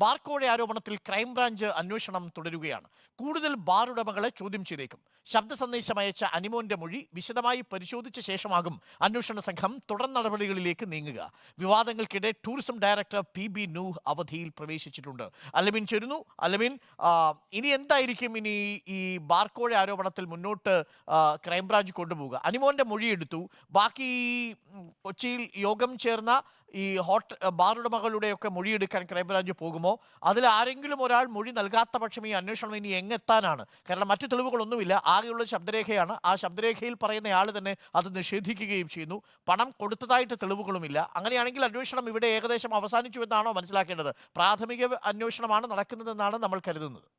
ബാർക്കോഴ ആരോപണത്തിൽ ക്രൈംബ്രാഞ്ച് അന്വേഷണം തുടരുകയാണ്. കൂടുതൽ ബാർ ഉടമകളെ ചോദ്യം ചെയ്തേക്കും. ശബ്ദ സന്ദേശം അയച്ച അനിമോന്റെ മൊഴി വിശദമായി പരിശോധിച്ച ശേഷമാകും അന്വേഷണ സംഘം തുടർ നടപടികളിലേക്ക് നീങ്ങുക. വിവാദങ്ങൾക്കിടെ ടൂറിസം ഡയറക്ടർ PB നൂഹ് അവധിയിൽ പ്രവേശിച്ചിട്ടുണ്ട്. അലമിൻ ചേരുന്നു. അലമിൻ, ഇനി എന്തായിരിക്കും ഇനി ഈ ബാർക്കോഴ ആരോപണത്തിൽ മുന്നോട്ട് ക്രൈംബ്രാഞ്ച് കൊണ്ടുപോവുക? അനിമോന്റെ മൊഴിയെടുത്തു. ബാക്കി കൊച്ചിയിൽ യോഗം ചേർന്ന ഈ ബാർ ഉടമകളുടെയൊക്കെ മൊഴിയെടുക്കാൻ ക്രൈംബ്രാഞ്ച് പോകുമോ? അതിൽ ആരെങ്കിലും ഒരാൾ മൊഴി നൽകാത്ത പക്ഷം ഈ അന്വേഷണം ഇനി എങ്ങെത്താനാണ്? കാരണം മറ്റു തെളിവുകളൊന്നുമില്ല, ആകെയുള്ള ശബ്ദരേഖയാണ്. ആ ശബ്ദരേഖയിൽ പറയുന്നയാൾ തന്നെ അത് നിഷേധിക്കുകയും ചെയ്യുന്നു. പണം കൊടുത്തതായിട്ട് തെളിവുകളുമില്ല. അങ്ങനെയാണെങ്കിൽ അന്വേഷണം ഇവിടെ ഏകദേശം അവസാനിച്ചു എന്നാണോ മനസ്സിലാക്കേണ്ടത്? പ്രാഥമിക അന്വേഷണമാണ് നടക്കുന്നതെന്നാണ് നമ്മൾ കരുതുന്നത്.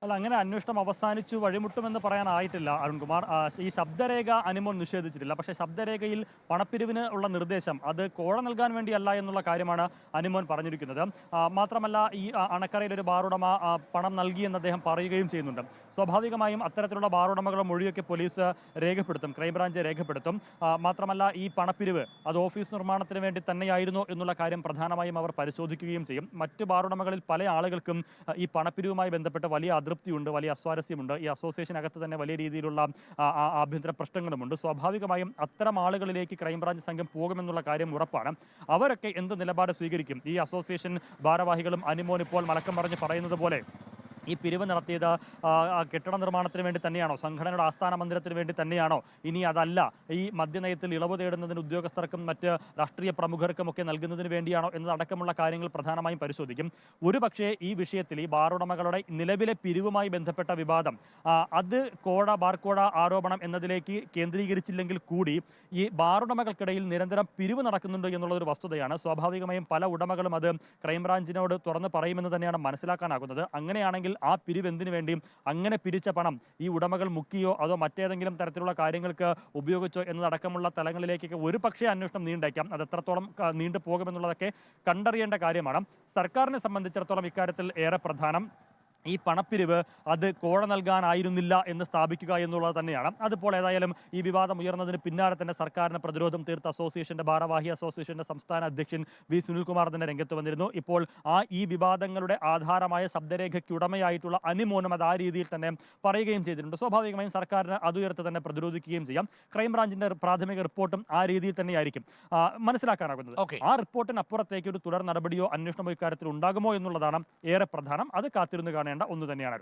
അല്ല, അങ്ങനെ അന്വേഷണം അവസാനിച്ചു വഴിമുട്ടുമെന്ന് പറയാനായിട്ടില്ല അരുൺകുമാർ. ഈ ശബ്ദരേഖ അനിമോൻ നിഷേധിച്ചിട്ടില്ല. പക്ഷേ ശബ്ദരേഖയിൽ പണപ്പിരിവിന് ഉള്ള നിർദ്ദേശം അത് കോഴ നൽകാൻ വേണ്ടിയല്ല എന്നുള്ള കാര്യമാണ് അനിമോൻ പറഞ്ഞിരിക്കുന്നത്. മാത്രമല്ല, ഈ അണക്കരയിൽ ഒരു ബാറുടമ പണം നൽകിയെന്ന് അദ്ദേഹം പറയുകയും ചെയ്യുന്നുണ്ട്. സ്വാഭാവികമായും അത്തരത്തിലുള്ള ബാറുടമകളുടെ മൊഴിയൊക്കെ പോലീസ് രേഖപ്പെടുത്തും, ക്രൈംബ്രാഞ്ച് രേഖപ്പെടുത്തും. മാത്രമല്ല, ഈ പണപ്പിരിവ് അത് ഓഫീസ് നിർമ്മാണത്തിന് വേണ്ടി തന്നെയായിരുന്നു എന്നുള്ള കാര്യം പ്രധാനമായും അവർ പരിശോധിക്കുകയും ചെയ്യും. മറ്റ് ബാറുടമകളിൽ പല ആളുകൾക്കും ഈ പണപ്പിരിവുമായി ബന്ധപ്പെട്ട് വലിയ അതൃപ്തിയുണ്ട്, വലിയ അസ്വാരസ്യമുണ്ട്. ഈ അസോസിയേഷനകത്ത് തന്നെ വലിയ രീതിയിലുള്ള ആഭ്യന്തര പ്രശ്നങ്ങളുമുണ്ട്. സ്വാഭാവികമായും അത്തരം ആളുകളിലേക്ക് ക്രൈംബ്രാഞ്ച് സംഘം പോകുമെന്നുള്ള കാര്യം ഉറപ്പാണ്. അവരൊക്കെ എന്ത് നിലപാട് സ്വീകരിക്കും? ഈ അസോസിയേഷൻ ഭാരവാഹികളും അനിമോൻ ഇപ്പോൾ മലക്കം പറഞ്ഞ് പറയുന്നത് പോലെ ഈ പിരിവ് നടത്തിയത് കെട്ടിട നിർമ്മാണത്തിന് വേണ്ടി തന്നെയാണോ? സംഘടനയുടെ ആസ്ഥാന മന്ദിരത്തിന് വേണ്ടി തന്നെയാണോ? ഇനി അതല്ല, ഈ മദ്യനയത്തിൽ ഇളവ് തേടുന്നതിന് ഉദ്യോഗസ്ഥർക്കും മറ്റ് രാഷ്ട്രീയ പ്രമുഖർക്കും ഒക്കെ നൽകുന്നതിന് വേണ്ടിയാണോ എന്നതടക്കമുള്ള കാര്യങ്ങൾ പ്രധാനമായും പരിശോധിക്കും. ഒരുപക്ഷേ ഈ വിഷയത്തിൽ ഈ ബാറുടമകളുടെ നിലവിലെ പിരിവുമായി ബന്ധപ്പെട്ട വിവാദം അത് ബാർക്കോഴ ആരോപണം എന്നതിലേക്ക് കേന്ദ്രീകരിച്ചില്ലെങ്കിൽ കൂടി ഈ ബാറുടമകൾക്കിടയിൽ നിരന്തരം പിരിവ് നടക്കുന്നുണ്ട് എന്നുള്ളൊരു വസ്തുതയാണ്. സ്വാഭാവികമായും പല ഉടമകളും അത് ക്രൈംബ്രാഞ്ചിനോട് തുറന്ന് പറയുമെന്ന് തന്നെയാണ് മനസ്സിലാക്കാനാകുന്നത്. അങ്ങനെയാണെങ്കിൽ ആ പിരിവ് എന്തിനു വേണ്ടിയും അങ്ങനെ പിരിച്ച പണം ഈ ഉടമകൾ മുക്കിയോ അതോ മറ്റേതെങ്കിലും തരത്തിലുള്ള കാര്യങ്ങൾക്ക് ഉപയോഗിച്ചോ എന്നതടക്കമുള്ള തലങ്ങളിലേക്കൊക്കെ ഒരു പക്ഷേ അന്വേഷണം നീണ്ടേക്കാം. അത് എത്രത്തോളം നീണ്ടു പോകുമെന്നുള്ളതൊക്കെ കണ്ടറിയേണ്ട കാര്യമാണ്. സർക്കാരിനെ സംബന്ധിച്ചിടത്തോളം ഇക്കാര്യത്തിൽ ഏറെ പ്രധാനം ഈ പണപ്പിരിവ് അത് കോഴ നൽകാനായിരുന്നില്ല എന്ന് സ്ഥാപിക്കുക എന്നുള്ളത് തന്നെയാണ്. അതിപ്പോൾ ഏതായാലും ഈ വിവാദം ഉയർന്നതിന് പിന്നാലെ തന്നെ സർക്കാരിന് പ്രതിരോധം തീർത്ത അസോസിയേഷന്റെ ഭാരവാഹി അസോസിയേഷന്റെ സംസ്ഥാന അധ്യക്ഷൻ V സുനിൽകുമാർ തന്നെ രംഗത്ത് വന്നിരുന്നു. ഇപ്പോൾ ഈ വിവാദങ്ങളുടെ ആധാരമായ ശബ്ദരേഖയ്ക്ക് ഉടമയായിട്ടുള്ള അനിമോനും അത് ആ രീതിയിൽ തന്നെ പറയുകയും ചെയ്തിട്ടുണ്ട്. സ്വാഭാവികമായും സർക്കാരിന് അതുയർത്ത് തന്നെ പ്രതിരോധിക്കുകയും ചെയ്യാം. ക്രൈംബ്രാഞ്ചിന്റെ പ്രാഥമിക റിപ്പോർട്ടും ആ രീതിയിൽ തന്നെയായിരിക്കും മനസ്സിലാക്കാനാകുന്നത്. ആ റിപ്പോർട്ടിനപ്പുറത്തേക്ക് ഒരു തുടർ നടപടിയോ അന്വേഷണമോ ഇക്കാര്യത്തിൽ ഉണ്ടാകുമോ എന്നുള്ളതാണ് ഏറെ പ്രധാനം. അത് കാത്തിരുന്ന് കാണേണ്ട ഒന്ന് തന്നെയാണ്.